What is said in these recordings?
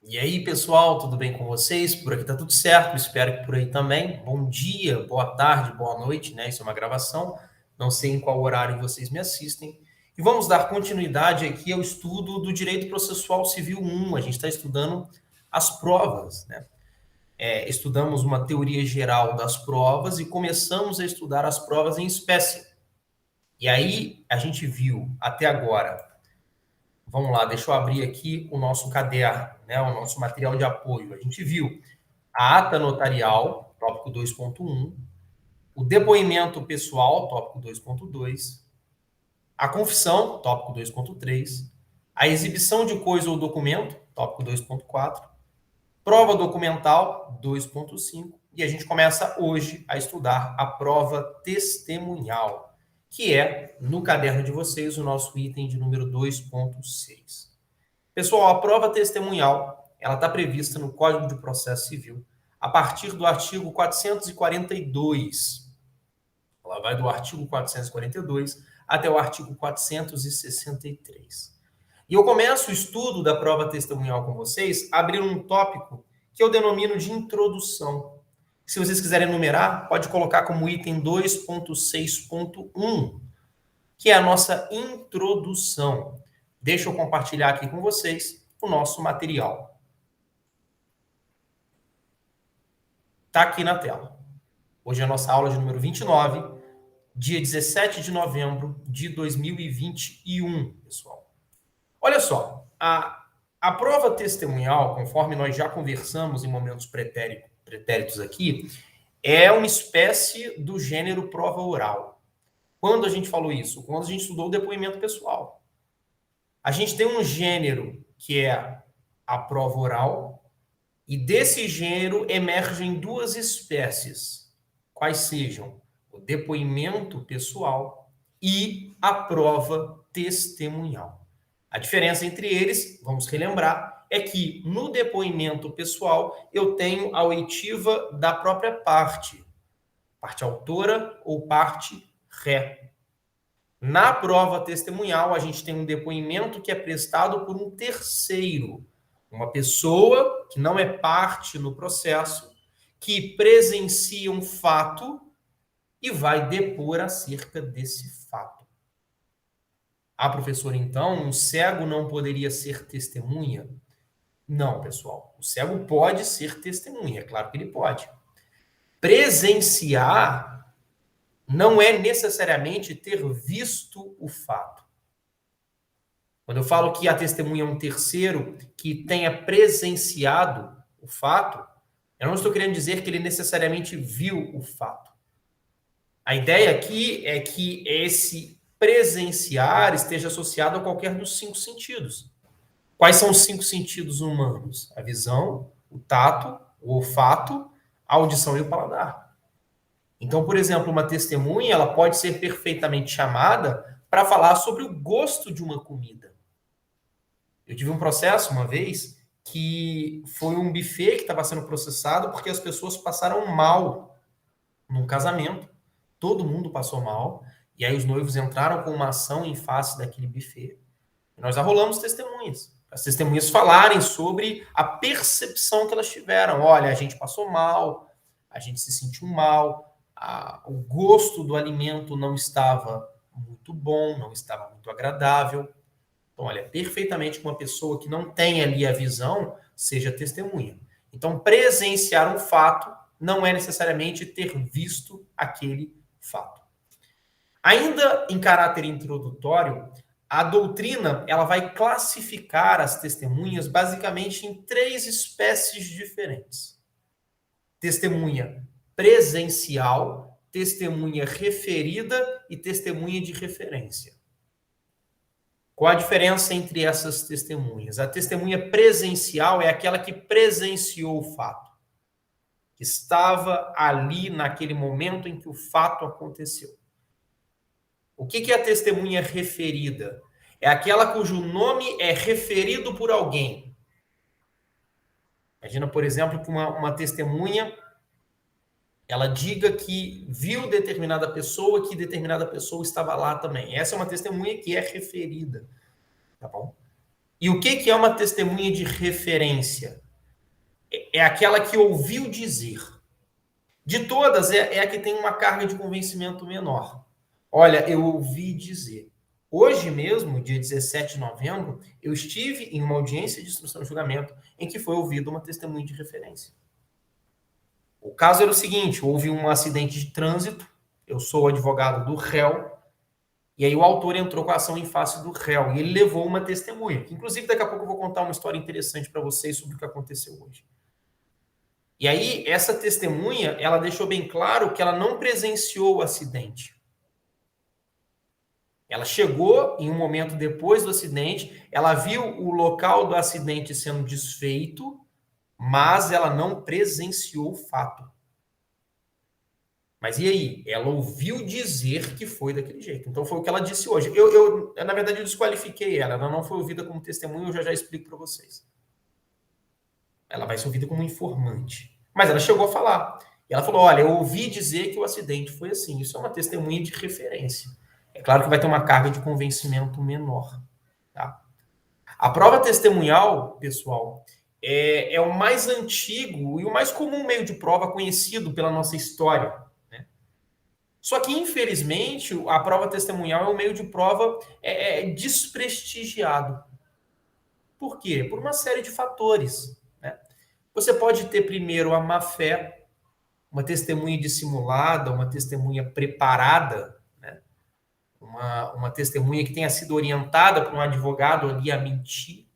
E aí, pessoal, tudo bem com vocês? Por aqui tá tudo certo, espero que por aí também. Bom dia, boa tarde, boa noite, né? Isso é uma gravação, não sei em qual horário vocês me assistem. E vamos dar continuidade aqui ao estudo do Direito Processual Civil 1. A gente está estudando as provas, né? Estudamos uma teoria geral das provas e começamos a estudar as provas em espécie. E aí, a gente viu até agora. Vamos lá, deixa eu abrir aqui o nosso caderno, né, o nosso material de apoio. A gente viu a ata notarial, tópico 2.1, o depoimento pessoal, tópico 2.2, a confissão, tópico 2.3, a exibição de coisa ou documento, tópico 2.4, prova documental, 2.5, e a gente começa hoje a estudar a prova testemunhal, que é, no caderno de vocês, o nosso item de número 2.6. Pessoal, a prova testemunhal, ela está prevista no Código de Processo Civil a partir do artigo 442. Ela vai do artigo 442 até o artigo 463. E eu começo o estudo da prova testemunhal com vocês abrindo um tópico que eu denomino de introdução. Se vocês quiserem numerar, pode colocar como item 2.6.1, que é a nossa introdução. Deixa eu compartilhar aqui com vocês o nosso material. Está aqui na tela. Hoje é a nossa aula de número 29, dia 17 de novembro de 2021, pessoal. Olha só, a prova testemunhal, conforme nós já conversamos em momentos pretéritos aqui, é uma espécie do gênero prova oral. Quando a gente falou isso? Quando a gente estudou o depoimento pessoal. A gente tem um gênero que é a prova oral, e desse gênero emergem duas espécies, quais sejam o depoimento pessoal e a prova testemunhal. A diferença entre eles, vamos relembrar, é que no depoimento pessoal eu tenho a oitiva da própria parte autora ou parte ré. Na prova testemunhal, a gente tem um depoimento que é prestado por um terceiro, uma pessoa que não é parte no processo, que presencia um fato e vai depor acerca desse fato. Ah, professor, então, um cego não poderia ser testemunha? Não, pessoal. O cego pode ser testemunha, é claro que ele pode. Presenciar não é necessariamente ter visto o fato. Quando eu falo que a testemunha é um terceiro que tenha presenciado o fato, eu não estou querendo dizer que ele necessariamente viu o fato. A ideia aqui é que esse presenciar esteja associado a qualquer dos 5 sentidos. Quais são os 5 sentidos humanos? A visão, o tato, o olfato, a audição e o paladar. Então, por exemplo, uma testemunha ela pode ser perfeitamente chamada para falar sobre o gosto de uma comida. Eu tive um processo uma vez que foi um buffet que estava sendo processado porque as pessoas passaram mal num casamento. Todo mundo passou mal. E aí os noivos entraram com uma ação em face daquele buffet. E nós arrolamos testemunhas. As testemunhas falarem sobre a percepção que elas tiveram. Olha, a gente passou mal, a gente se sentiu mal, o gosto do alimento não estava muito bom, não estava muito agradável. Então, olha, perfeitamente que uma pessoa que não tem ali a visão seja testemunha. Então, presenciar um fato não é necessariamente ter visto aquele fato. Ainda em caráter introdutório, a doutrina ela vai classificar as testemunhas basicamente em 3 espécies diferentes. Testemunha presencial, testemunha referida e testemunha de referência. Qual a diferença entre essas testemunhas? A testemunha presencial é aquela que presenciou o fato, que estava ali naquele momento em que o fato aconteceu. O que é a testemunha referida? É aquela cujo nome é referido por alguém. Imagina, por exemplo, que uma testemunha ela diga que viu determinada pessoa, que determinada pessoa estava lá também. Essa é uma testemunha que é referida, tá bom? E o que é uma testemunha de referência? É aquela que ouviu dizer. De todas, é a que tem uma carga de convencimento menor. Olha, eu ouvi dizer. Hoje mesmo, dia 17 de novembro, eu estive em uma audiência de instrução e julgamento em que foi ouvida uma testemunha de referência. O caso era o seguinte: houve um acidente de trânsito, eu sou o advogado do réu, e aí o autor entrou com a ação em face do réu, e ele levou uma testemunha. Inclusive, daqui a pouco eu vou contar uma história interessante para vocês sobre o que aconteceu hoje. E aí, essa testemunha, ela deixou bem claro que ela não presenciou o acidente. Ela chegou em um momento depois do acidente, ela viu o local do acidente sendo desfeito, mas ela não presenciou o fato. Mas e aí? Ela ouviu dizer que foi daquele jeito. Então foi o que ela disse hoje. Na verdade, eu desqualifiquei ela. Ela não foi ouvida como testemunha, eu já explico para vocês. Ela vai ser ouvida como informante. Mas ela chegou a falar. E ela falou: olha, eu ouvi dizer que o acidente foi assim. Isso é uma testemunha de referência. É claro que vai ter uma carga de convencimento menor. Tá? A prova testemunhal, pessoal, é o mais antigo e o mais comum meio de prova conhecido pela nossa história. Né? Só que, infelizmente, a prova testemunhal é um meio de prova desprestigiado. Por quê? Por uma série de fatores. Né? Você pode ter primeiro a má-fé, uma testemunha dissimulada, uma testemunha preparada, né? uma testemunha que tenha sido orientada por um advogado ali a mentir.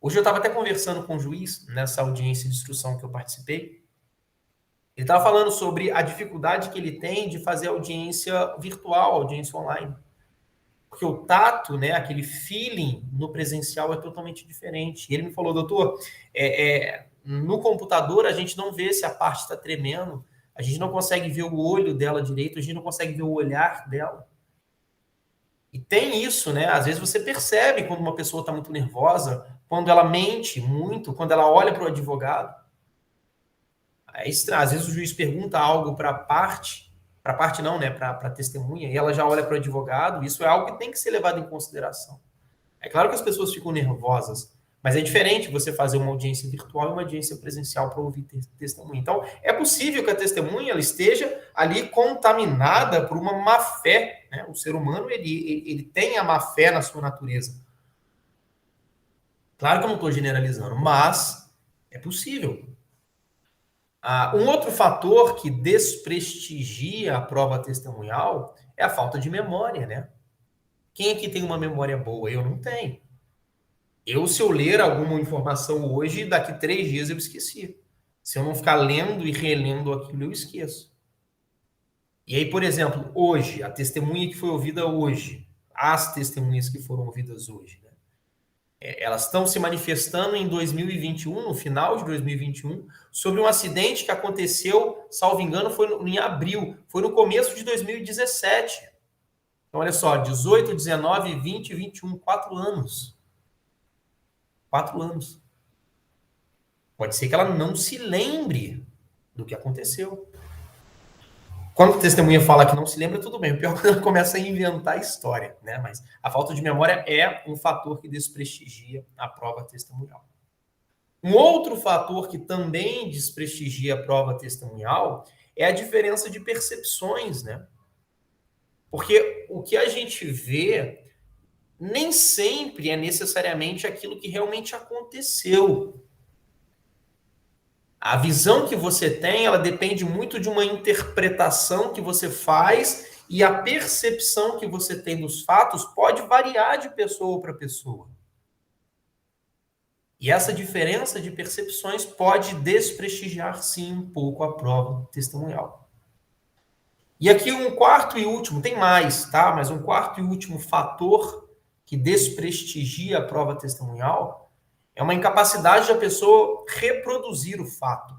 Hoje eu estava até conversando com o juiz, nessa audiência de instrução que eu participei. Ele estava falando sobre a dificuldade que ele tem de fazer audiência virtual, audiência online. Porque o tato, né, aquele feeling no presencial é totalmente diferente. E ele me falou: doutor, no computador a gente não vê se a parte está tremendo, a gente não consegue ver o olho dela direito, a gente não consegue ver o olhar dela. E tem isso, né? Às vezes você percebe quando uma pessoa está muito nervosa, quando ela mente muito, quando ela olha para o advogado. É estranho. Às vezes o juiz pergunta algo para a parte não, né? Para a testemunha, e ela já olha para o advogado. Isso é algo que tem que ser levado em consideração. É claro que as pessoas ficam nervosas, mas é diferente você fazer uma audiência virtual e uma audiência presencial para ouvir testemunha. Então, é possível que a testemunha ela esteja ali contaminada por uma má-fé. Né? O ser humano, ele tem a má-fé na sua natureza. Claro que eu não estou generalizando, mas é possível. Um outro fator que desprestigia a prova testemunhal é a falta de memória, né? Quem aqui tem uma memória boa? Eu não tenho. Se eu ler alguma informação hoje, daqui 3 dias eu esqueci. Se eu não ficar lendo e relendo aquilo, eu esqueço. E aí, por exemplo, hoje, a testemunha que foi ouvida hoje, as testemunhas que foram ouvidas hoje, né? Elas estão se manifestando em 2021, no final de 2021, sobre um acidente que aconteceu, salvo engano, foi em abril, foi no começo de 2017. Então, olha só, 18, 19, 20, 21, 4 anos. 4 anos. Pode ser que ela não se lembre do que aconteceu. Quando a testemunha fala que não se lembra, tudo bem. O pior é quando ela começa a inventar história, né? Mas a falta de memória é um fator que desprestigia a prova testemunhal. Um outro fator que também desprestigia a prova testemunhal é a diferença de percepções, né? Porque o que a gente vê nem sempre é necessariamente aquilo que realmente aconteceu. A visão que você tem, ela depende muito de uma interpretação que você faz e a percepção que você tem dos fatos pode variar de pessoa para pessoa. E essa diferença de percepções pode desprestigiar, sim, um pouco a prova testemunhal. E aqui um quarto e último, tem mais, tá? Mas um quarto e último fator que desprestigia a prova testemunhal é uma incapacidade da pessoa reproduzir o fato.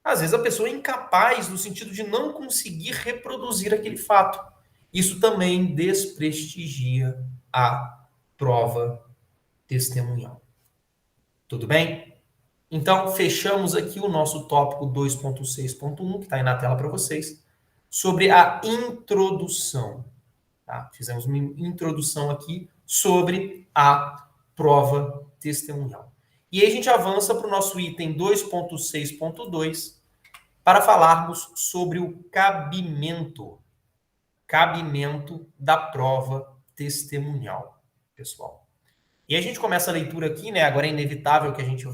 Às vezes a pessoa é incapaz no sentido de não conseguir reproduzir aquele fato. Isso também desprestigia a prova testemunhal. Tudo bem? Então, fechamos aqui o nosso tópico 2.6.1, que está aí na tela para vocês, sobre a introdução. Tá? Fizemos uma introdução aqui sobre a prova testemunhal. E aí a gente avança para o nosso item 2.6.2 para falarmos sobre o cabimento da prova testemunhal, pessoal. E a gente começa a leitura aqui, né? Agora é inevitável que a gente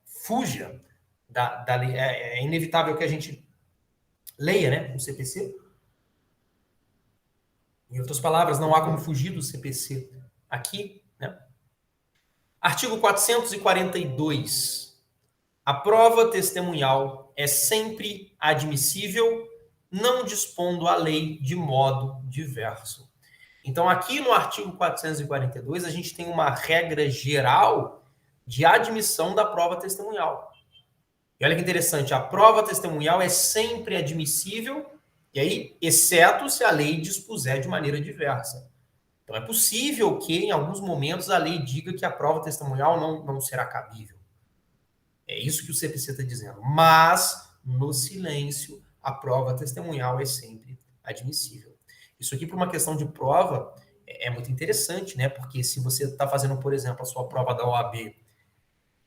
fuja da lei, é inevitável que a gente leia, né, o CPC. Em outras palavras, não há como fugir do CPC aqui, né? Artigo 442. A prova testemunhal é sempre admissível, não dispondo a lei de modo diverso. Então, aqui no artigo 442, a gente tem uma regra geral de admissão da prova testemunhal. E olha que interessante, a prova testemunhal é sempre admissível, e aí, exceto se a lei dispuser de maneira diversa. Então, é possível que, em alguns momentos, a lei diga que a prova testemunhal não será cabível. É isso que o CPC está dizendo. Mas, no silêncio, a prova testemunhal é sempre admissível. Isso aqui, por uma questão de prova, é muito interessante, né? Porque se você está fazendo, por exemplo, a sua prova da OAB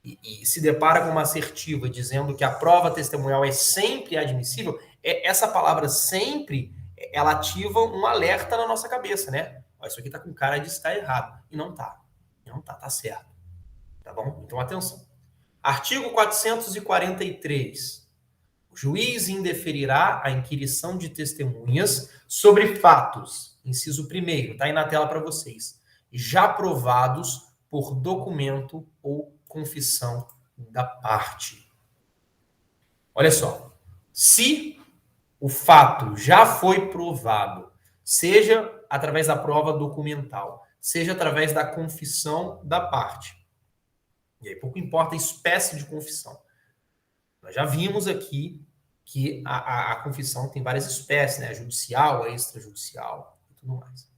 e se depara com uma assertiva dizendo que a prova testemunhal é sempre admissível, essa palavra sempre, ela ativa um alerta na nossa cabeça, né? Ó, isso aqui está com cara de estar errado. E não está. Não está, está certo. Tá bom? Então, atenção. Artigo 443. O juiz indeferirá a inquirição de testemunhas sobre fatos, inciso 1º, está aí na tela para vocês, já provados por documento ou confissão da parte. Olha só, se o fato já foi provado, seja através da prova documental, seja através da confissão da parte, e aí pouco importa a espécie de confissão. Nós já vimos aqui que a confissão tem várias espécies, né? A judicial, a extrajudicial e tudo mais.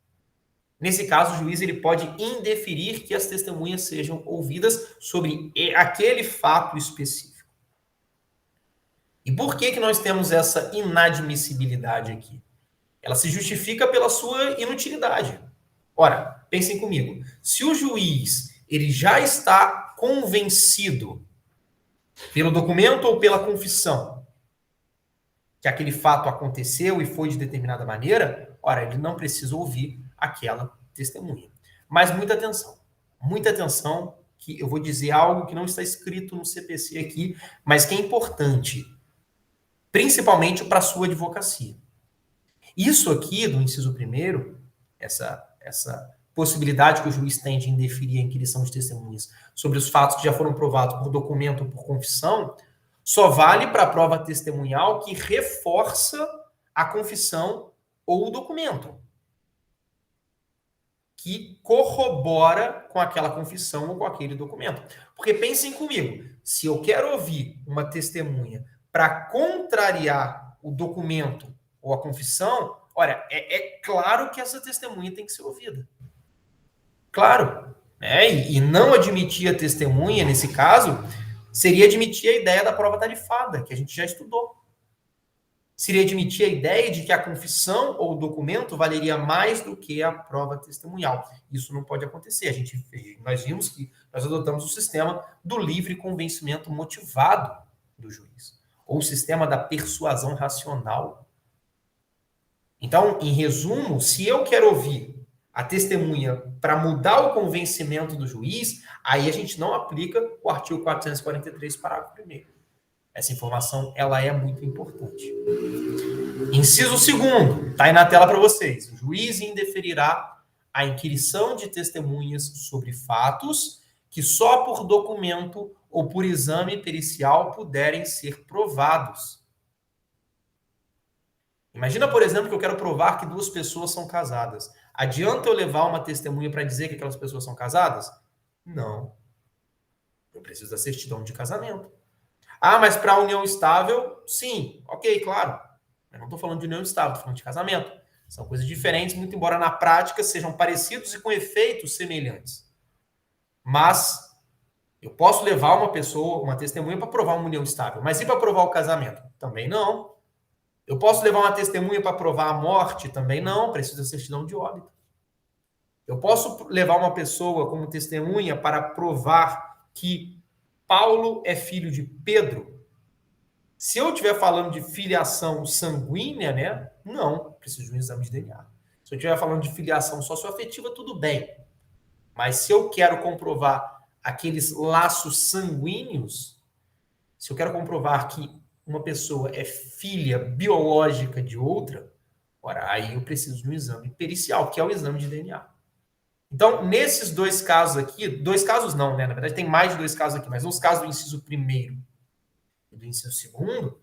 Nesse caso, o juiz ele pode indeferir que as testemunhas sejam ouvidas sobre aquele fato específico. E por que nós temos essa inadmissibilidade aqui? Ela se justifica pela sua inutilidade. Ora, pensem comigo. Se o juiz ele já está convencido pelo documento ou pela confissão que aquele fato aconteceu e foi de determinada maneira, ora, ele não precisa ouvir aquela testemunha. Mas muita atenção, que eu vou dizer algo que não está escrito no CPC aqui, mas que é importante, principalmente para a sua advocacia. Isso aqui, do inciso 1º, essa possibilidade que o juiz tem de indeferir a inquirição de testemunhas sobre os fatos que já foram provados por documento ou por confissão, só vale para a prova testemunhal que reforça a confissão ou o documento, que corrobora com aquela confissão ou com aquele documento. Porque pensem comigo, se eu quero ouvir uma testemunha para contrariar o documento ou a confissão, olha, é claro que essa testemunha tem que ser ouvida. Claro. E não admitir a testemunha, nesse caso, seria admitir a ideia da prova tarifada, que a gente já estudou. Seria admitir a ideia de que a confissão ou o documento valeria mais do que a prova testemunhal. Isso não pode acontecer. Nós vimos que nós adotamos o sistema do livre convencimento motivado do juiz, ou o sistema da persuasão racional. Então, em resumo, se eu quero ouvir a testemunha para mudar o convencimento do juiz, aí a gente não aplica o artigo 443, parágrafo 1º. Essa informação, ela é muito importante. Inciso 2º, está aí na tela para vocês. O juiz indeferirá a inquirição de testemunhas sobre fatos que só por documento ou por exame pericial puderem ser provados. Imagina, por exemplo, que eu quero provar que 2 pessoas são casadas. Adianta eu levar uma testemunha para dizer que aquelas pessoas são casadas? Não. Eu preciso da certidão de casamento. Ah, mas para a união estável, sim. Ok, claro. Eu não estou falando de união estável, estou falando de casamento. São coisas diferentes, muito embora na prática sejam parecidos e com efeitos semelhantes. Mas eu posso levar uma pessoa, uma testemunha, para provar uma união estável. Mas e para provar o casamento? Também não. Eu posso levar uma testemunha para provar a morte? Também não. Preciso da certidão de óbito. Eu posso levar uma pessoa como testemunha para provar que Paulo é filho de Pedro? Se eu estiver falando de filiação sanguínea, né? Não, preciso de um exame de DNA. Se eu estiver falando de filiação socioafetiva, tudo bem. Mas se eu quero comprovar aqueles laços sanguíneos, se eu quero comprovar que uma pessoa é filha biológica de outra, ora, aí eu preciso de um exame pericial, que é o exame de DNA. Então, nesses dois casos aqui, dois casos não, né? Na verdade, tem mais de dois casos aqui, mas nos casos do inciso primeiro e do inciso segundo,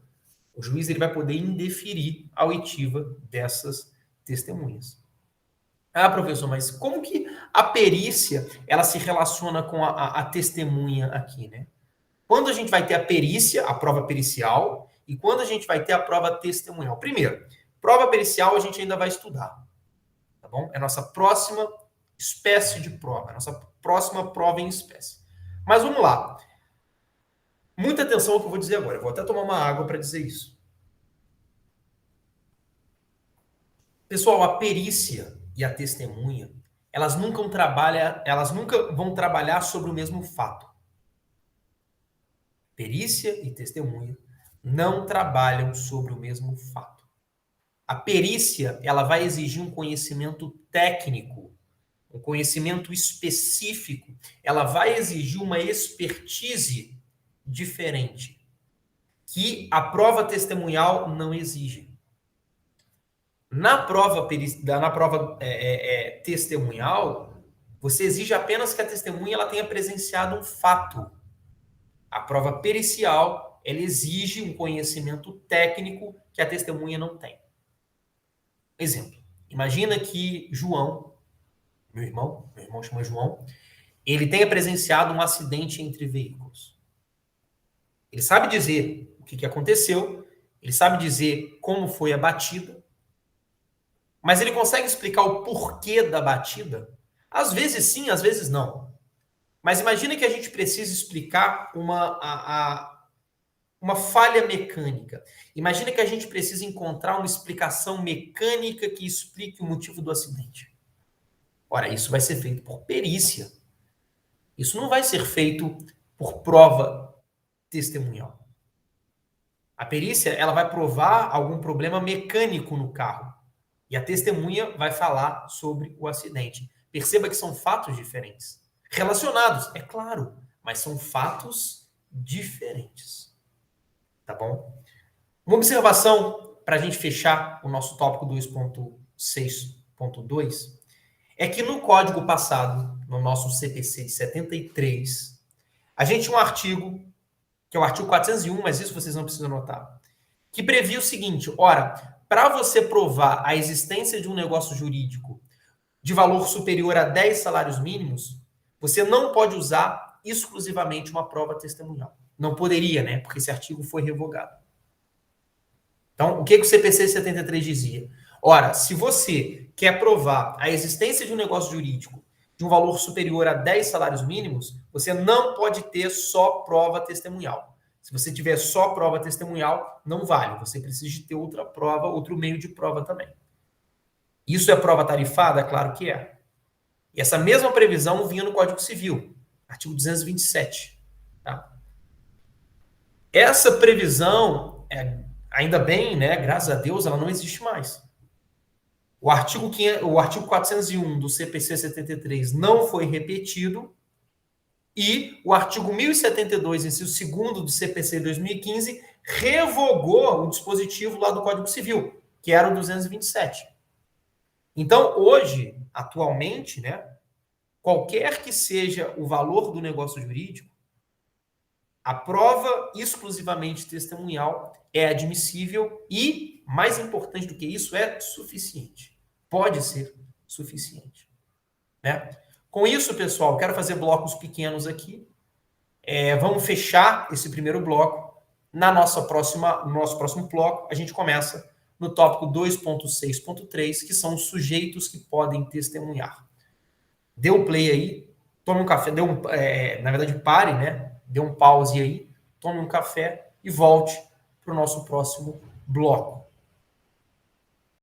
o juiz ele vai poder indeferir a oitiva dessas testemunhas. Ah, professor, mas como que a perícia ela se relaciona com a testemunha aqui, né? Quando a gente vai ter a perícia, a prova pericial, e quando a gente vai ter a prova testemunhal? Primeiro, prova pericial a gente ainda vai estudar, tá bom? É a nossa próxima espécie de prova, a nossa próxima prova em espécie. Mas vamos lá. Muita atenção ao que eu vou dizer agora. Eu vou até tomar uma água para dizer isso. Pessoal, a perícia e a testemunha, elas nunca vão trabalhar sobre o mesmo fato. Perícia e testemunha não trabalham sobre o mesmo fato. A perícia, ela vai exigir um conhecimento técnico, um conhecimento específico, ela vai exigir uma expertise diferente, que a prova testemunhal não exige. Na prova testemunhal, você exige apenas que a testemunha ela tenha presenciado um fato. A prova pericial, ela exige um conhecimento técnico que a testemunha não tem. Exemplo, imagina que João, meu irmão chama João, ele tenha presenciado um acidente entre veículos. Ele sabe dizer o que aconteceu, ele sabe dizer como foi a batida, mas ele consegue explicar o porquê da batida? Às vezes sim, às vezes não. Mas imagina que a gente precisa explicar uma falha mecânica. Imagina que a gente precisa encontrar uma explicação mecânica que explique o motivo do acidente. Ora, isso vai ser feito por perícia. Isso não vai ser feito por prova testemunhal. A perícia, ela vai provar algum problema mecânico no carro. E a testemunha vai falar sobre o acidente. Perceba que são fatos diferentes. Relacionados, é claro, mas são fatos diferentes. Tá bom? Uma observação para a gente fechar o nosso tópico 2.6.2 é que no código passado, no nosso CPC de 73, a gente tinha um artigo, que é o artigo 401, mas isso vocês não precisam anotar, que previa o seguinte: ora, para você provar a existência de um negócio jurídico de valor superior a 10 salários mínimos, você não pode usar exclusivamente uma prova testemunhal. Não poderia, né? Porque esse artigo foi revogado. Então, o que o CPC 73 dizia? Ora, se você quer provar a existência de um negócio jurídico de um valor superior a 10 salários mínimos, você não pode ter só prova testemunhal. Se você tiver só prova testemunhal, não vale. Você precisa ter outra prova, outro meio de prova também. Isso é prova tarifada? Claro que é. E essa mesma previsão vinha no Código Civil, artigo 227. Tá? Essa previsão, ainda bem, né, graças a Deus, ela não existe mais. O artigo 401 do CPC 73 não foi repetido e o artigo 1072, inciso 2º do CPC 2015, revogou o dispositivo lá do Código Civil, que era o 227. Então, hoje, atualmente, né, qualquer que seja o valor do negócio jurídico, a prova exclusivamente testemunhal é admissível e, mais importante do que isso, é suficiente. Pode ser suficiente. Né? Com isso, pessoal, quero fazer blocos pequenos aqui. Vamos fechar esse primeiro bloco. No nosso próximo bloco, a gente começa no tópico 2.6.3, que são os sujeitos que podem testemunhar. Dê um play aí, tome um café, na verdade pare, né? Dê um pause aí, tome um café e volte para o nosso próximo bloco.